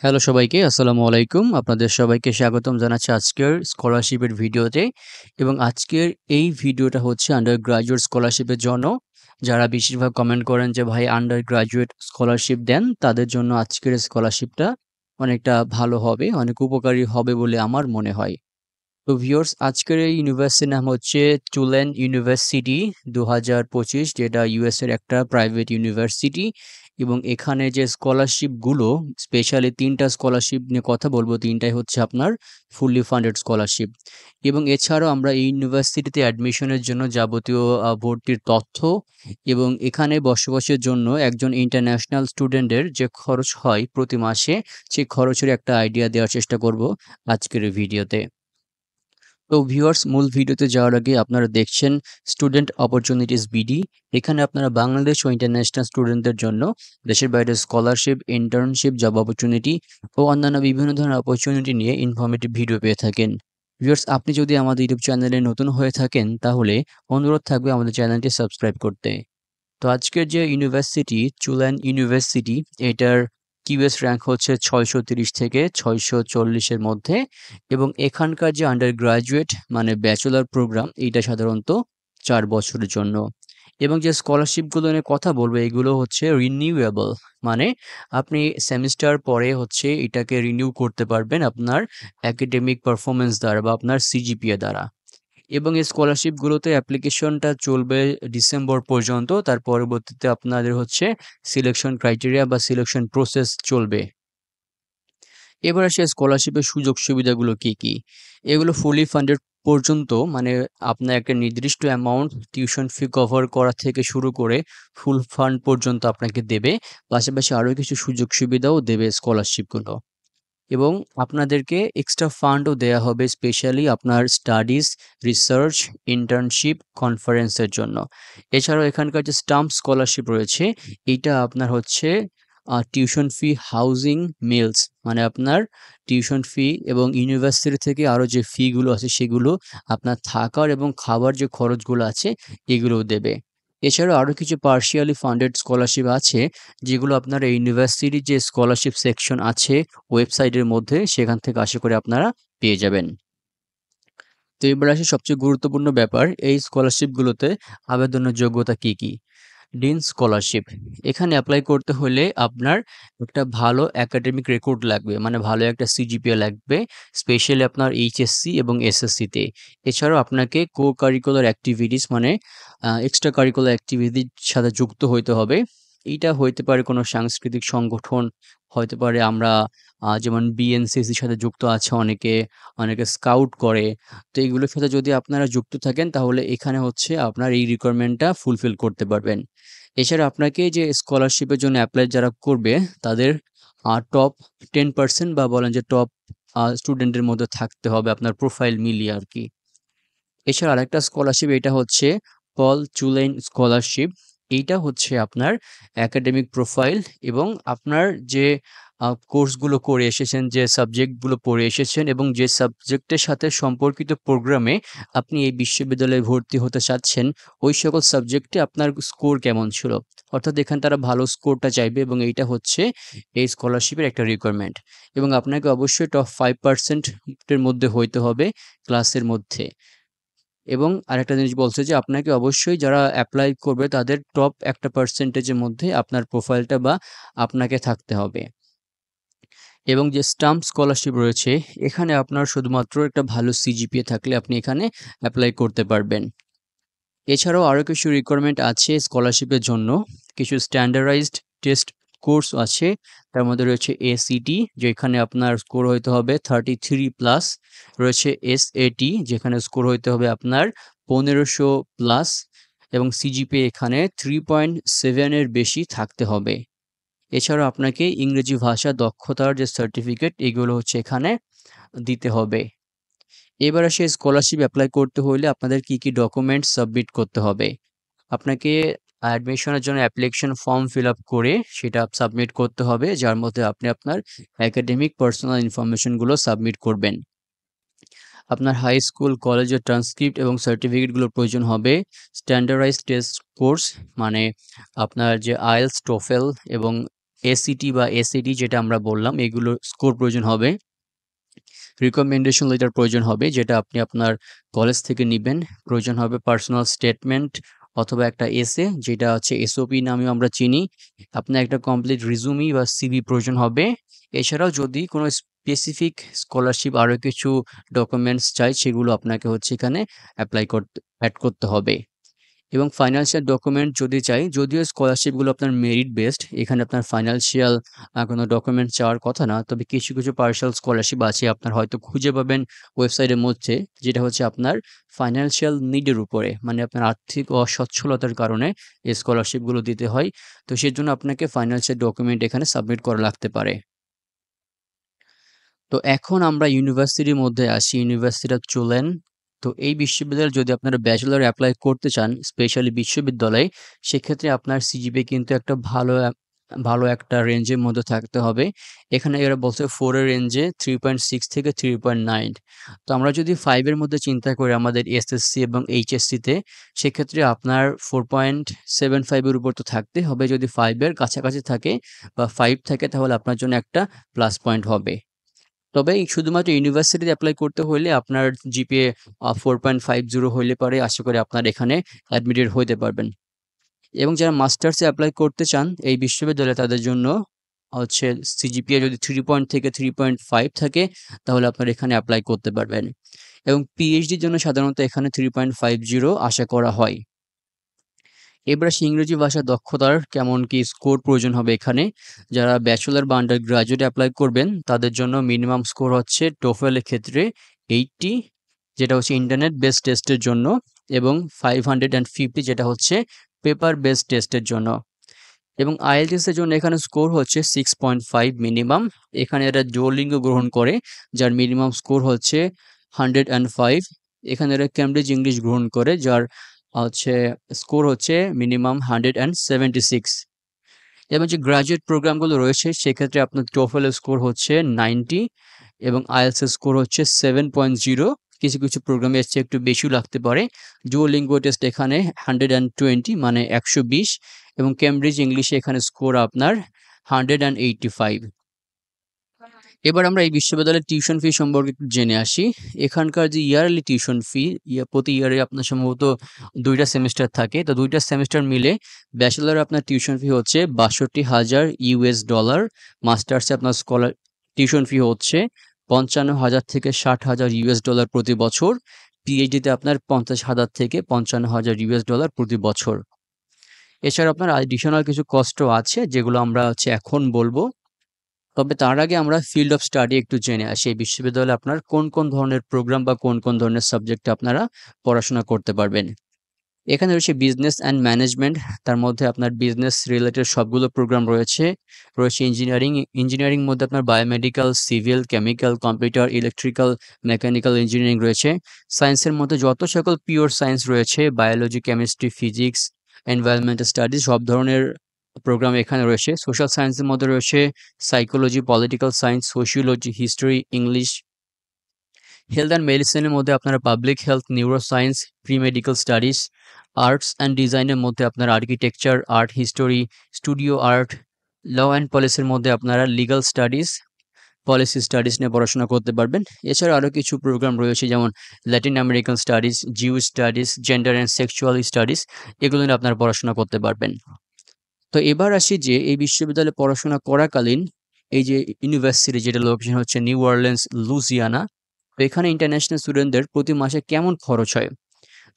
Hello সবাইকে, আসসালামু আলাইকুম। আপনাদের সবাইকে স্বাগতম জানাচ্ছি আজকের স্কলারশিপের ভিডিওতে। এবং আজকের এই ভিডিওটা হচ্ছে আন্ডার গ্রাজুয়েট স্কলারশিপের জন্য। যারা বেশিরভাগ কমেন্ট করেন যে ভাই আন্ডার গ্রাজুয়েট স্কলারশিপ দেন, তাদের জন্য আজকের স্কলারশিপটা অনেকটা ভালো হবে, অনেক উপকারী হবে বলে আমার মনে হয়। তো ভিউয়ার্স, আজকের এই ইউনিভার্সিটির নাম হচ্ছে টুলেন ইউনিভার্সিটি 2025, যেটা ইউএস এর একটা প্রাইভেট ইউনিভার্সিটি। এবং এখানে যে স্কলারশিপগুলো, স্পেশালি 3টা স্কলারশিপ নিয়ে কথা বলবো। 3টাই হচ্ছে আপনার ফুললি ফান্ডেড স্কলারশিপ। এবং এছাড়াও আমরা এই ইউনিভার্সিটিতে অ্যাডমিশনের জন্য যাবতীয় ভর্তির তথ্য এবং এখানে বসবাসের জন্য একজন ইন্টারন্যাশনাল স্টুডেন্টের যে খরচ হয় প্রতি মাসে, সেই খরচের একটা আইডিয়া দেওয়ার চেষ্টা করব আজকের এই ভিডিওতে। তো ভিউয়ার্স, মূল ভিডিওতে যাওয়ার আগে আপনারা দেখছেন স্টুডেন্ট অপরচুনিটিস বিডি। এখানে আপনারা বাংলাদেশ ও ইন্টারন্যাশনাল স্টুডেন্টদের জন্য দেশের বাইরে স্কলারশিপ, ইন্টার্নশিপ, জব অপরচুনিটি ও অন্যান্য বিভিন্ন ধরনের অপরচুনিটি নিয়ে ইনফরমেটিভ ভিডিও পেয়ে থাকেন। ভিউয়ার্স, আপনি যদি আমাদের ইউটিউব চ্যানেলে নতুন হয়ে থাকেন, তাহলে অনুরোধ থাকবে আমাদের চ্যানেলটি সাবস্ক্রাইব করতে। তো আজকের যে ইউনিভার্সিটি, টুলেন ইউনিভার্সিটি, এটার কিউএস র্যাঙ্ক হচ্ছে 630 থেকে 640 এর মধ্যে। এবং এখানকার যে আন্ডার গ্রাজুয়েট মানে ব্যাচেলর প্রোগ্রাম, এইটা সাধারণত 4 বছরের জন্য। এবং যে স্কলারশিপগুলো নিয়ে কথা বলবো, এগুলো হচ্ছে রিনিউয়েবল, মানে আপনি সেমিস্টার পরে হচ্ছে এটাকে রিনিউ করতে পারবেন আপনার একাডেমিক পারফরমেন্স দ্বারা বা আপনার সিজিপিএ দ্বারা। এবং এই স্কলারশিপগুলোতে অ্যাপ্লিকেশনটা চলবে ডিসেম্বর পর্যন্ত। তার পরবর্তীতে আপনাদের হচ্ছে সিলেকশন ক্রাইটেরিয়া বা সিলেকশন প্রসেস চলবে। এবার আসে স্কলারশিপের সুযোগ সুবিধাগুলো কি কি। এগুলো ফুলি ফান্ডেড পর্যন্ত, মানে আপনার একটা নির্দিষ্ট অ্যামাউন্ট টিউশন ফি কভার করা থেকে শুরু করে ফুল ফান্ড পর্যন্ত আপনাকে দেবে। পাশাপাশি আরও কিছু সুযোগ সুবিধাও দেবে স্কলারশিপগুলো। এবং আপনাদেরকে এক্সট্রা ফান্ডও দেয়া হবে স্পেশালি আপনার স্টাডিজ, রিসার্চ, ইন্টার্নশিপ, কনফারেন্সের জন্য। এছাড়াও এখানকার যে স্টাম্প স্কলারশিপ রয়েছে, এইটা আপনার হচ্ছে টিউশন ফি, হাউজিং, মিলস, মানে আপনার টিউশন ফি এবং ইউনিভার্সিটি থেকে আরও যে ফিগুলো আছে সেগুলো, আপনার থাকার এবং খাবার যে খরচগুলো আছে এগুলোও দেবে। এছাড়াও আরও কিছু পার্শিয়ালি ফান্ডেড স্কলারশিপ আছে, যেগুলো আপনার এই ইউনিভার্সিটির যে স্কলারশিপ সেকশন আছে ওয়েবসাইটের মধ্যে, সেখান থেকে আশা করি আপনারা পেয়ে যাবেন। তো এবার আসে সবচেয়ে গুরুত্বপূর্ণ ব্যাপার, এই স্কলারশিপগুলোতে আবেদনের যোগ্যতা কি কি। ডিন স্কলারশিপ, এখানে অ্যাপ্লাই করতে হলে আপনার একটা ভালো একাডেমিক রেকর্ড লাগবে, মানে ভালো একটা সিজিপিএ লাগবে, স্পেশালি আপনার এইচএসসি এবং এসএসসিতে। এছাড়াও আপনাকে কো কারিকুলার অ্যাক্টিভিটিস, মানে এক্সট্রা কারিকুলার অ্যাক্টিভিটির সাথে যুক্ত হইতে হবে। এইটা হইতে পারে কোনো সাংস্কৃতিক সংগঠন, হতে পারে আমরা যেমন বিএনসিসির সাথে যুক্ত আছে অনেকে, অনেকে স্কাউট করে। তো এইগুলোর সাথে যদি আপনারা যুক্ত থাকেন, তাহলে এখানে হচ্ছে আপনার এই রিকোয়ারমেন্টটা ফুলফিল করতে পারবেন। এছাড়া আপনাকে যে স্কলারশিপের জন্য অ্যাপ্লাই যারা করবে, তাদের টপ 10% বা বলেন যে টপ স্টুডেন্টের মধ্যে থাকতে হবে আপনার প্রোফাইল মিলিয়ে আর কি। এছাড়া আরেকটা স্কলারশিপ, এটা হচ্ছে পল চুলেন স্কলারশিপ। এইটা হচ্ছে আপনার একাডেমিক প্রোফাইল এবং আপনার যে কোর্সগুলো করে এসেছেন, যে সাবজেক্টগুলো পড়ে এসেছেন এবং যে সাবজেক্টের সাথে সম্পর্কিত প্রোগ্রামে আপনি এই বিশ্ববিদ্যালয়ে ভর্তি হতে চাচ্ছেন, ওই সকল সাবজেক্টে আপনার স্কোর কেমন ছিল। অর্থাৎ এখানে তারা ভালো স্কোরটা চাইবে এবং এইটা হচ্ছে এই স্কলারশিপের একটা রিকোয়ারমেন্ট। এবং আপনাকে অবশ্যই টপ 5% এর মধ্যে হইতে হবে ক্লাসের মধ্যে। এবং আরেকটা জিনিস বলছে যে আপনাকে অবশ্যই যারা অ্যাপ্লাই করবে তাদের টপ একটা পার্সেন্টেজের মধ্যে আপনার প্রোফাইলটা বা আপনাকে থাকতে হবে। এবং যে স্টাম্প স্কলারশিপ রয়েছে, এখানে আপনার শুধুমাত্র একটা ভালো সিজিপিএ থাকলে আপনি এখানে অ্যাপ্লাই করতে পারবেন। এছাড়াও আরও কিছু রিকোয়ারমেন্ট আছে স্কলারশিপের জন্য। কিছু স্ট্যান্ডার্ডাইজড টেস্ট কোর্স আছে তার মধ্যে রয়েছে এসিটি, যেখানে আপনার স্কোর হইতে হবে 33+, রয়েছে এসএটি যেখানে স্কোর হইতে হবে আপনার 1500+, এবং সিজিপিএ এখানে 3.7 এর বেশি থাকতে হবে। এছাড়াও আপনাকে ইংরেজি ভাষা দক্ষতার যে সার্টিফিকেট এগুলো হচ্ছে এখানে দিতে হবে। এবার আসে স্কলারশিপ অ্যাপ্লাই করতে হলে আপনাদের কি কি ডকুমেন্টস সাবমিট করতে হবে। আপনাকে অ্যাডমিশনের জন্য অ্যাপ্লিকেশন ফর্ম ফিল আপ করে সেটা সাবমিট করতে হবে, যার মধ্যে আপনি আপনার একাডেমিক পার্সোনাল ইনফরমেশনগুলো সাবমিট করবেন। আপনার হাই স্কুল কলেজের ট্রান্সক্রিপ্ট এবং সার্টিফিকেটগুলোর প্রয়োজন হবে। স্ট্যান্ডার্ডাইজ টেস্ট কোর্স মানে আপনার যে আইএলস, টোফেল এবং এসিটি বা এসএটি যেটা আমরা বললাম এগুলোর স্কোর প্রয়োজন হবে। রিকমেন্ডেশন লেটার প্রয়োজন হবে যেটা আপনি আপনার কলেজ থেকে নেবেন। প্রয়োজন হবে পার্সোনাল স্টেটমেন্ট অথবা একটা এসে যেটা হচ্ছে এসওপি নামেও আমরা চিনি। আপনার একটা কমপ্লিট রিজুমি বা সিভি প্রয়োজন হবে। এছাড়াও যদি কোনো স্পেসিফিক স্কলারশিপ আরও কিছু ডকুমেন্টস চাই সেগুলো আপনাকে হচ্ছে এখানে অ্যাড করতে হবে। এবং ফাইন্যান্সিয়াল ডকুমেন্ট যদি চাই, যদিও স্কলারশিপগুলো আপনার মেরিট বেসড, এখানে আপনার ফাইন্যান্সিয়াল কোনো ডকুমেন্ট চাওয়ার কথা না, তবে কিছু কিছু পার্সিয়াল স্কলারশিপ আছে আপনার হয়তো খুঁজে পাবেন ওয়েবসাইটের মধ্যে, যেটা হচ্ছে আপনার ফাইন্যান্সিয়াল নিডের উপরে, মানে আপনার আর্থিক অসচ্ছলতার কারণে এই স্কলারশিপগুলো দিতে হয়। তো সেজন্য আপনাকে ফাইন্যান্সিয়াল ডকুমেন্ট এখানে সাবমিট করা লাগতে পারে। তো এখন আমরা ইউনিভার্সিটির মধ্যে আসি, ইউনিভার্সিটিটা চলেন। তো এই বিশ্ববিদ্যালয়ে যদি আপনারা ব্যাচেলর অ্যাপ্লাই করতে চান স্পেশালি বিশ্ববিদ্যালয়ে, সেক্ষেত্রে আপনার সিজিপিএ কিন্তু একটা ভালো একটা রেঞ্জের মধ্যে থাকতে হবে। এখানে এরা বলছে 4 এর রেঞ্জে 3.6 থেকে 3.9। তো আমরা যদি 5 এর মধ্যে চিন্তা করি আমাদের এসএসসি এবং এইচএসসিতে, সেক্ষেত্রে আপনার 4.75 এর উপর তো থাকতে হবে। যদি 5 এর কাছাকাছি থাকে বা 5 থাকে তাহলে আপনার জন্য একটা প্লাস পয়েন্ট হবে। তবে এই শুধুমাত্র ইউনিভার্সিটিতে এপ্লাই করতে হলে আপনার জিপিএ 4.50 হইলে পরে আশা করি আপনার এখানে অ্যাডমিটেড হইতে পারবেন। এবং যারা মাস্টার্সে এপ্লাই করতে চান এই বিশ্ববিদ্যালয়ে তাদের জন্য হচ্ছে সিজিপিএ যদি 3 থেকে 3.5 থাকে তাহলে আপনারা এখানে অ্যাপ্লাই করতে পারবেন। এবং পিএইচডির জন্য সাধারণত এখানে 3.50 আশা করা হয়। এবার আসি ইংরেজি ভাষা দক্ষতার কেমন কি স্কোর প্রয়োজন হবে এখানে। যারা ব্যাচেলর বা আন্ডার গ্রাজুয়েট অ্যাপ্লাই করবেন তাদের জন্য মিনিমাম স্কোর হচ্ছে টোফেলের ক্ষেত্রে 80, যেটা হচ্ছে ইন্টারনেট বেসড টেস্টের জন্য, এবং 550 যেটা হচ্ছে পেপার বেসড টেস্টের জন্য। এবং আইএলটিএস এর জন্য এখানে স্কোর হচ্ছে 6.5 মিনিমাম। এখানে এরা ডুওলিঙ্গো গ্রহণ করে যার মিনিমাম স্কোর হচ্ছে 105। এখানে এরা ক্যামব্রিজ ইংলিশ গ্রহণ করে যার হচ্ছে স্কোর হচ্ছে মিনিমাম 176। এবং যে গ্রাজুয়েট প্রোগ্রামগুলো রয়েছে সেক্ষেত্রে আপনার টোফেলের স্কোর হচ্ছে 90 এবং আইএলটিএস এর স্কোর হচ্ছে 7.0। কিছু কিছু প্রোগ্রামে এসছে একটু বেশিও লাগতে পারে। ডুওলিঙ্গো টেস্ট এখানে 120 মানে 120, এবং ক্যামব্রিজ ইংলিশে এখানে স্কোর আপনার 185। এবার আমরা এই বিশ্ববিদ্যালয়ের টিউশন ফি সম্পর্কে একটু জেনে আসি। এখানকার যে ইয়ারলি টিউশন ফি, প্রতি ইয়ারে আপনার সম্ভবত 2টা সেমিস্টার থাকে, তো 2টা সেমিস্টার মিলে ব্যাচেলরে আপনার টিউশন ফি হচ্ছে $62,000, মাস্টার্সে আপনার টিউশন ফি হচ্ছে $55,000 থেকে $60,000 প্রতি বছর, পিএইচডিতে আপনার $50,000 থেকে $55,000 প্রতি বছর। এছাড়া আপনার অ্যাডিশনাল কিছু কস্টও আছে যেগুলো আমরা হচ্ছে এখন বলবো। তবে তার আগে আমরা ফিল্ড অফ স্টাডি একটু জেনে আসি। এই বিশ্ববিদ্যালয়ে আপনার কোন কোন ধরনের প্রোগ্রাম বা কোন কোন ধরনের সাবজেক্টে আপনারা পড়াশোনা করতে পারবেন। এখানে রয়েছে বিজনেস অ্যান্ড ম্যানেজমেন্ট, তার মধ্যে আপনার বিজনেস রিলেটেড সবগুলো প্রোগ্রাম রয়েছে। ইঞ্জিনিয়ারিং মধ্যে আপনার biomedical, civil, chemical, computer, electrical, mechanical engineering রয়েছে। সায়েন্সের মধ্যে যত সকল পিওর সায়েন্স রয়েছে, biology, chemistry, physics, environmental studies, সব ধরনের প্রোগ্রাম এখানে রয়েছে। সোশ্যাল সায়েন্সের মধ্যে রয়েছে psychology, political science, sociology, history, English. Health and মেডিসিনের মধ্যে আপনারা public health, neuro science, pre medical studies. Arts and ডিজাইনের মধ্যে আপনার architecture, art history, studio art. Law and পলিসির মধ্যে আপনারা লিগাল স্টাডিজ, পলিসি স্টাডিজ নিয়ে পড়াশোনা করতে পারবেন। এছাড়া আরও কিছু প্রোগ্রাম রয়েছে যেমন Latin American studies, Jew studies, gender and sexual studies, এগুলো নিয়ে আপনারা পড়াশোনা করতে পারবেন। তো এবার আসি যে এই বিশ্ববিদ্যালয়ে পড়াশোনা করাকালীন এই যে ইউনিভার্সিটি যেটা লোকেশন হচ্ছে নিউ অরলিন্স, লুইজিয়ানা, তো এখানে ইন্টারন্যাশনাল স্টুডেন্টদের প্রতি মাসে কেমন খরচ হয়।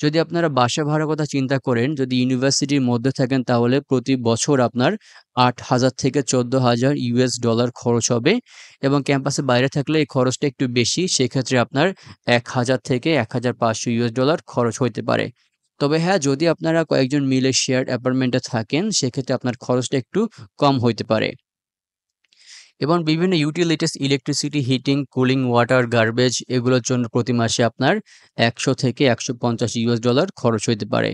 যদি আপনারা বাসা ভাড়ার কথা চিন্তা করেন, যদি ইউনিভার্সিটির মধ্যে থাকেন তাহলে প্রতি বছর আপনার ৮,০০০ থেকে $১৪,০০০ খরচ হবে এবং ক্যাম্পাসের বাইরে থাকলে এই খরচটা একটু বেশি। সেক্ষেত্রে আপনার ১,০০০ থেকে $১,৫০০ খরচ হইতে পারে। তবে হ্যাঁ, যদি আপনারা কয়েকজন মিলে শেয়ার্ড অ্যাপার্টমেন্টে থাকেন সেক্ষেত্রে আপনার খরচটা একটু কম হইতে পারে। এবং বিভিন্ন utilities electricity, heating, cooling, water, garbage এগুলোর জন্য প্রতি মাসে আপনার ১০০ থেকে $১৫০ খরচ হইতে পারে।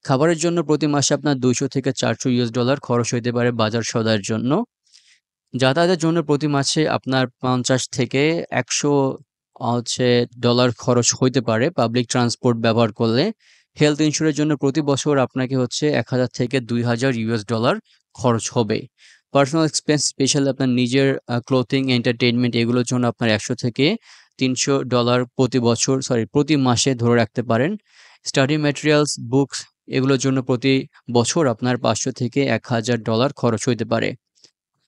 খাবারের জন্য প্রতি মাসে আপনার ২০০ থেকে $৪০০ খরচ হইতে পারে বাজার সদাইয়ের জন্য। যাতায়াতের জন্য প্রতি মাসে আপনার ৫০ থেকে ১০০ ডলার খরচ হইতে পারে পাবলিক ট্রান্সপোর্ট ব্যবহার করলে। হেলথ ইন্স্যুরের জন্য প্রতি বছর আপনাকে হচ্ছে ১,০০০ থেকে $২,০০০ খরচ হবে। পার্সোনাল এক্সপেন্স স্পেশালি আপনার নিজের ক্লোথিং, এন্টারটেইনমেন্ট এগুলোর জন্য আপনার ১০০ থেকে $৩০০ প্রতি মাসে ধরে রাখতে পারেন। স্টাডি ম্যাটেরিয়ালস, বুকস এগুলোর জন্য প্রতি বছর আপনার ৫০০ থেকে $১,০০০ খরচ হইতে পারে।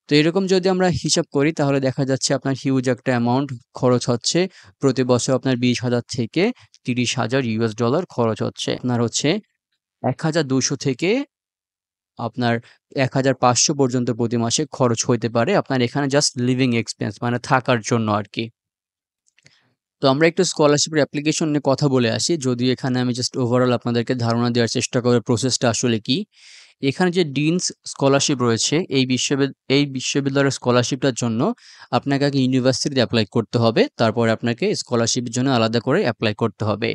তো এরকম যদি আমরা হিসাব করি তাহলে দেখা যাচ্ছে আপনার হিউজ একটা অ্যামাউন্ট খরচ হচ্ছে। প্রতি বছর আপনার ২০,০০০ থেকে $৩০,০০০ খরচ হচ্ছে। আপনার হচ্ছে ১,২০০ থেকে আপনার ১,৫০০ পর্যন্ত প্রতি মাসে খরচ হইতে পারে। আপনার এখানে জাস্ট লিভিং এক্সপেন্স মানে থাকার জন্য আরকি। তো আমরা একটু স্কলারশিপের অ্যাপ্লিকেশন নিয়ে কথা বলে আসি। যদিও এখানে আমি জাস্ট ওভারঅল আপনাদেরকে ধারণা দেওয়ার চেষ্টা করব প্রসেসটা আসলে কি। এখানে যে ডিনস স্কলারশিপ রয়েছে এই বিশ্ববিদ্যালয়ের স্কলারশিপটার জন্য আপনাকে আগে ইউনিভার্সিটিতে এপ্লাই করতে হবে। তারপরে আপনাকে স্কলারশিপের জন্য আলাদা করে এপ্লাই করতে হবে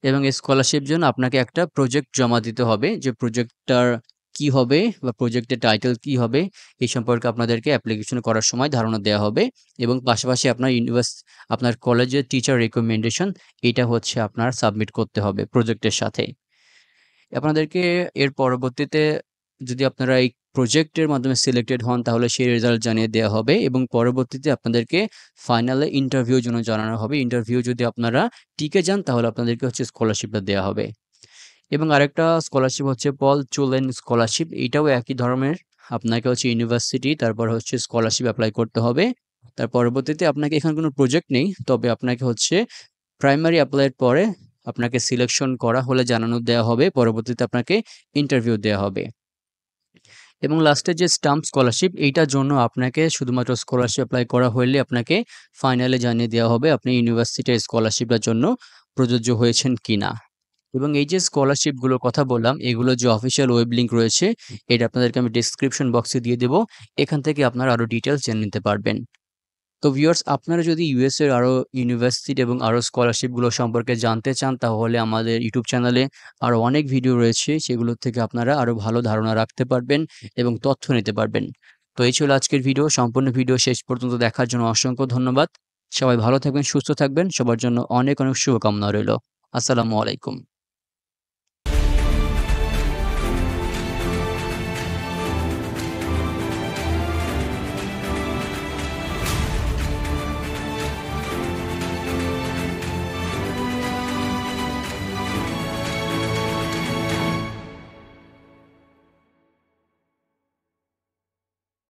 এবং এই স্কলারশিপের জন্য আপনাকে একটা প্রজেক্ট জমা দিতে হবে। যে প্রজেক্টটার কি হবে বা প্রজেক্টের টাইটেল কি হবে এই সম্পর্কে আপনাদেরকে অ্যাপ্লিকেশন করার সময় ধারণা দেওয়া হবে এবং পাশাপাশি আপনার কলেজের টিচার রিকমেন্ডেশন এটা হচ্ছে আপনার সাবমিট করতে হবে প্রজেক্টের সাথে। আপনাদেরকে এর পরবর্তীতে যদি আপনারা এই প্রজেক্টের মাধ্যমে সিলেক্টেড হন তাহলে সেই রেজাল্ট জানিয়ে দেওয়া হবে এবং পরবর্তীতে আপনাদেরকে ফাইনালে ইন্টারভিউর জন্য জানানো হবে। ইন্টারভিউ যদি আপনারা টিকে যান তাহলে আপনাদেরকে হচ্ছে স্কলারশিপটা দেওয়া হবে। এবং আরেকটা স্কলারশিপ হচ্ছে পল চুলেন স্কলারশিপ। এটাও একই ধরনের। আপনাকে হচ্ছে ইউনিভার্সিটি তারপর হচ্ছে স্কলারশিপ এপ্লাই করতে হবে। তার পরবর্তীতে আপনাকে এখানে কোনো প্রজেক্ট নেই। তবে আপনাকে হচ্ছে প্রাইমারি এপ্লাইয়ের পরে আপনাকে সিলেকশন করা হলে জানানো দেওয়া হবে। পরবর্তীতে আপনাকে ইন্টারভিউ দেওয়া হবে। এবং লাস্টে যে স্টাম্প স্কলারশিপ এইটার জন্য আপনাকে শুধুমাত্র স্কলারশিপ এপ্লাই করা হলে আপনাকে ফাইনালে জানিয়ে দেওয়া হবে আপনি ইউনিভার্সিটির স্কলারশিপের জন্য প্রযোজ্য হয়েছেন কিনা। এবং এই যে স্কলারশিপগুলোর কথা বললাম এগুলোর যে অফিসিয়াল ওয়েব লিঙ্ক রয়েছে এটা আপনাদেরকে আমি ডেসক্রিপশন বক্সে দিয়ে দেবো। এখান থেকে আপনারা আরও ডিটেলস জেনে নিতে পারবেন। তো ভিউয়ার্স আপনারা যদি ইউএস এর আরও ইউনিভার্সিটি এবং আরও স্কলারশিপগুলো সম্পর্কে জানতে চান তাহলে আমাদের ইউটিউব চ্যানেলে আরও অনেক ভিডিও রয়েছে সেগুলোর থেকে আপনারা আরও ভালো ধারণা রাখতে পারবেন এবং তথ্য নিতে পারবেন। তো এই ছিল আজকের ভিডিও। সম্পূর্ণ ভিডিও শেষ পর্যন্ত দেখার জন্য অসংখ্য ধন্যবাদ। সবাই ভালো থাকবেন, সুস্থ থাকবেন। সবার জন্য অনেক অনেক শুভকামনা রইল। আসসালামু আলাইকুম।